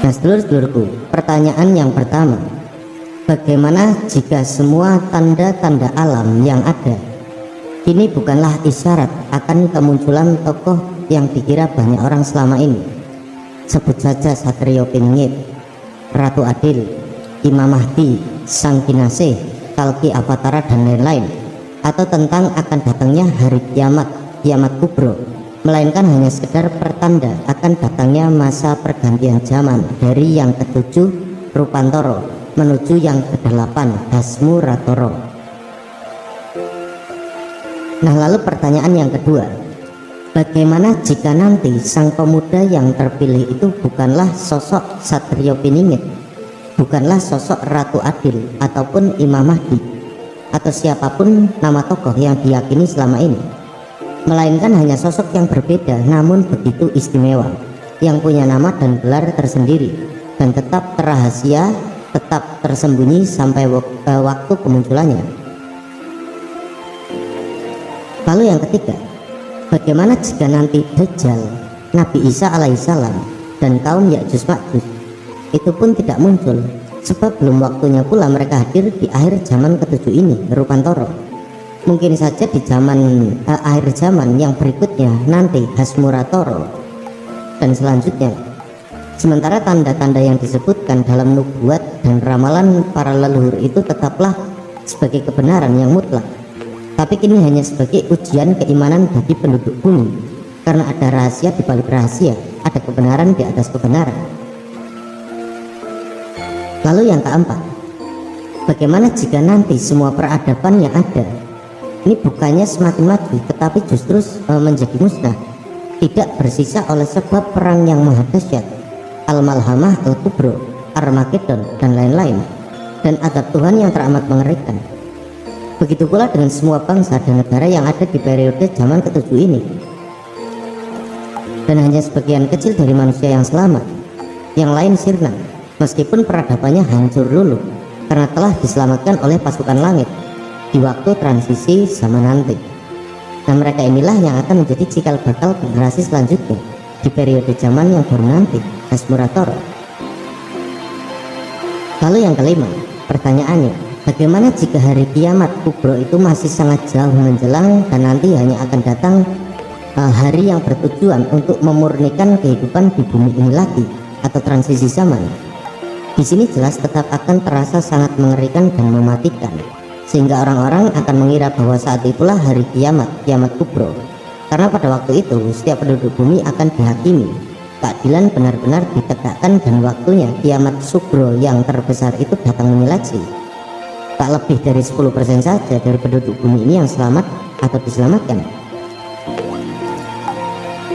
Nah, sedulur-sedulurku, pertanyaan yang pertama, bagaimana jika semua tanda-tanda alam yang ada ini bukanlah isyarat akan kemunculan tokoh yang dikira banyak orang selama ini? Sebut saja Satrio Piningit, Ratu Adil, Imam Mahdi, Sang Kinasih, Kalki Avatara, dan lain-lain, atau tentang akan datangnya hari kiamat, kiamat kubro, melainkan hanya sekedar pertanda akan datangnya masa pergantian zaman dari yang ketujuh Rupantoro menuju yang kedelapan Dasmu Ratoro. Nah, lalu pertanyaan yang kedua, bagaimana jika nanti sang pemuda yang terpilih itu bukanlah sosok Satrio Piningit, bukanlah sosok Ratu Adil ataupun Imam Mahdi atau siapapun nama tokoh yang diyakini selama ini, melainkan hanya sosok yang berbeda namun begitu istimewa, yang punya nama dan gelar tersendiri dan tetap rahasia, tetap tersembunyi sampai waktu kemunculannya. Lalu yang ketiga, bagaimana jika nanti Dajjal, Nabi Isa alaihissalam, dan kaum Ya'juj Ma'juj itu pun tidak muncul, sebab belum waktunya pula mereka hadir di akhir zaman ketujuh ini, Rupantoro. Mungkin saja di zaman akhir zaman yang berikutnya nanti Hasmuratoro dan selanjutnya. Sementara tanda-tanda yang disebutkan dalam nubuat dan ramalan para leluhur itu tetaplah sebagai kebenaran yang mutlak, tapi kini hanya sebagai ujian keimanan bagi penduduk bumi, karena ada rahasia di balik rahasia, ada kebenaran di atas kebenaran. Lalu yang keempat, bagaimana jika nanti semua peradaban yang ada ini bukannya semakin maju tetapi justru menjadi musnah, tidak bersisa oleh sebab perang yang maha dahsyat, Al-Malhamah, Al-Kubro, Armageddon, dan lain-lain, dan azab Tuhan yang teramat mengerikan. Begitu pula dengan semua bangsa dan negara yang ada di periode zaman ketujuh ini, dan hanya sebagian kecil dari manusia yang selamat, yang lain sirna, meskipun peradabannya hancur luluh karena telah diselamatkan oleh pasukan langit di waktu transisi zaman nanti. Dan mereka inilah yang akan menjadi cikal bakal generasi selanjutnya di periode zaman yang baru nanti, Hasmuratoro. Lalu yang kelima, pertanyaannya, bagaimana jika hari kiamat kubro itu masih sangat jauh menjelang dan nanti hanya akan datang hari yang bertujuan untuk memurnikan kehidupan di bumi ini lagi, atau transisi zaman? Di sini jelas tetap akan terasa sangat mengerikan dan mematikan, sehingga orang-orang akan mengira bahwa saat itulah hari kiamat, kiamat kubro, karena pada waktu itu setiap penduduk bumi akan dihakimi, keadilan benar-benar ditegakkan, dan waktunya kiamat sugro yang terbesar itu datang menyeleksi. Tak lebih dari 10% saja dari penduduk bumi ini yang selamat atau diselamatkan.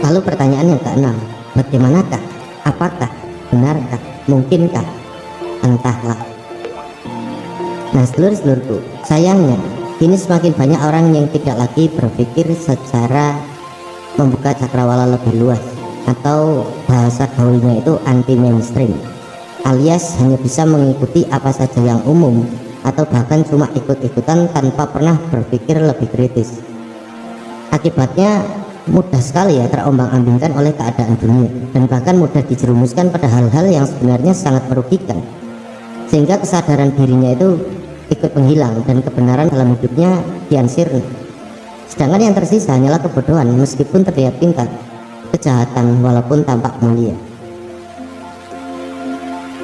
Lalu pertanyaan yang keenam, bagaimanakah, apakah, benarkah, mungkinkah? Entahlah. Nah, sedulur-sedulurku, sayangnya kini semakin banyak orang yang tidak lagi berpikir secara membuka cakrawala lebih luas, atau bahasa gaulnya itu anti mainstream, alias hanya bisa mengikuti apa saja yang umum, atau bahkan cuma ikut-ikutan tanpa pernah berpikir lebih kritis. Akibatnya mudah sekali ya terombang-ambingkan oleh keadaan dunia, dan bahkan mudah dijerumuskan pada hal-hal yang sebenarnya sangat merugikan, sehingga kesadaran dirinya itu ikut menghilang dan kebenaran dalam hidupnya kian sirna. Sedangkan yang tersisa hanyalah kebodohan meskipun terlihat pintar, kejahatan walaupun tampak mulia.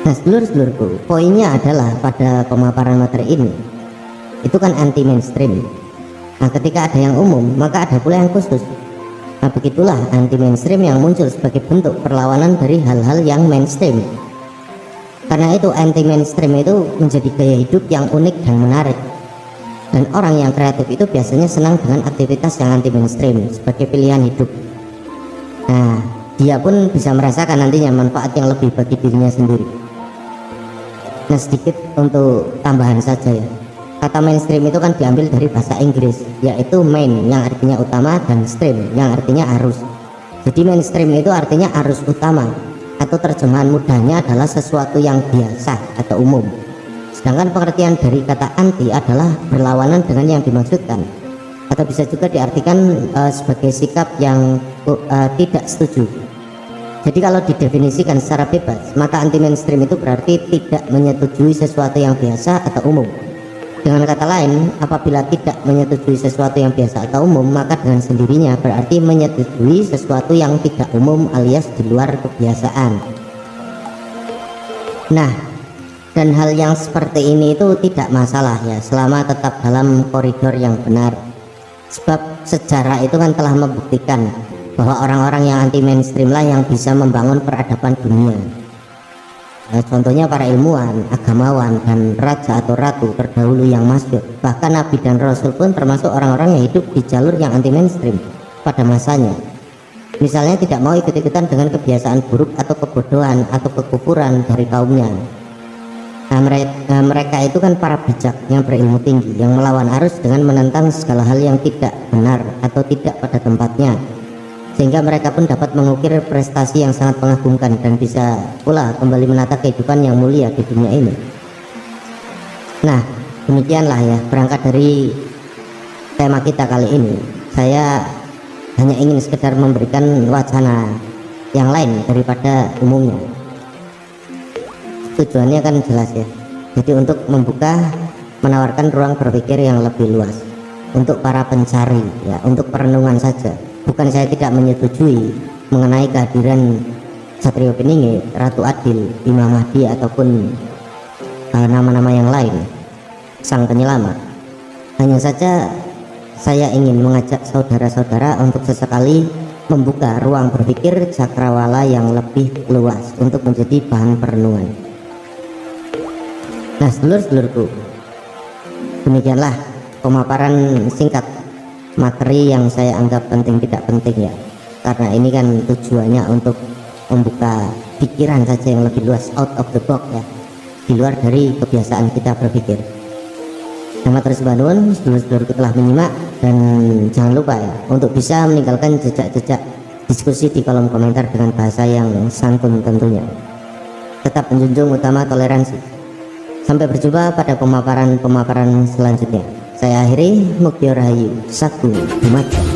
Nah, sedulur-sedulurku, poinnya adalah pada pemaparan materi ini itu kan anti mainstream. Nah, ketika ada yang umum maka ada pula yang khusus. Nah, begitulah anti mainstream yang muncul sebagai bentuk perlawanan dari hal-hal yang mainstream. Karena itu anti mainstream itu menjadi gaya hidup yang unik dan menarik, dan orang yang kreatif itu biasanya senang dengan aktivitas yang anti mainstream sebagai pilihan hidup. Nah, dia pun bisa merasakan nantinya manfaat yang lebih bagi dirinya sendiri. Nah, sedikit untuk tambahan saja ya, kata mainstream itu kan diambil dari bahasa Inggris, yaitu main yang artinya utama dan stream yang artinya arus. Jadi mainstream itu artinya arus utama, atau terjemahan mudahnya adalah sesuatu yang biasa atau umum. Sedangkan pengertian dari kata anti adalah berlawanan dengan yang dimaksudkan, atau bisa juga diartikan sebagai sikap yang tidak setuju. Jadi kalau didefinisikan secara bebas, maka anti mainstream itu berarti tidak menyetujui sesuatu yang biasa atau umum. Dengan kata lain, apabila tidak menyetujui sesuatu yang biasa atau umum, maka dengan sendirinya berarti menyetujui sesuatu yang tidak umum alias di luar kebiasaan. Nah, dan hal yang seperti ini itu tidak masalah ya, selama tetap dalam koridor yang benar. Sebab sejarah itu kan telah membuktikan bahwa orang-orang yang anti mainstream lah yang bisa membangun peradaban dunia. Contohnya para ilmuwan, agamawan, dan raja atau ratu terdahulu yang masyhur. Bahkan nabi dan rasul pun termasuk orang-orang yang hidup di jalur yang anti mainstream pada masanya. Misalnya tidak mau ikut-ikutan dengan kebiasaan buruk atau kebodohan atau kekufuran dari kaumnya. Mereka itu kan para bijak yang berilmu tinggi, yang melawan arus dengan menentang segala hal yang tidak benar atau tidak pada tempatnya, sehingga mereka pun dapat mengukir prestasi yang sangat mengagumkan dan bisa pula kembali menata kehidupan yang mulia di dunia ini. Nah, demikianlah ya, berangkat dari tema kita kali ini, saya hanya ingin sekedar memberikan wacana yang lain daripada umumnya. Tujuannya kan jelas ya, jadi untuk membuka, menawarkan ruang berpikir yang lebih luas untuk para pencari ya, untuk perenungan saja. Bukan saya tidak menyetujui mengenai kehadiran Satrio Piningit, Ratu Adil, Imam Mahdi ataupun nama-nama yang lain, sang penyelamat. Hanya saja saya ingin mengajak saudara-saudara untuk sesekali membuka ruang berpikir cakrawala yang lebih luas untuk menjadi bahan perenungan. Nah, sedulur-sedulurku, demikianlah pemaparan singkat materi yang saya anggap penting tidak penting ya, karena ini kan tujuannya untuk membuka pikiran saja yang lebih luas, out of the box ya, di luar dari kebiasaan kita berpikir. Nama terus Banun, sedulur-sedulurku telah menyimak, dan jangan lupa ya untuk bisa meninggalkan jejak-jejak diskusi di kolom komentar dengan bahasa yang santun tentunya. Tetap menjunjung utama toleransi. Sampai berjumpa pada pemaparan-pemaparan selanjutnya. Saya akhiri, Mukti Rahayu, Saku Dumaja.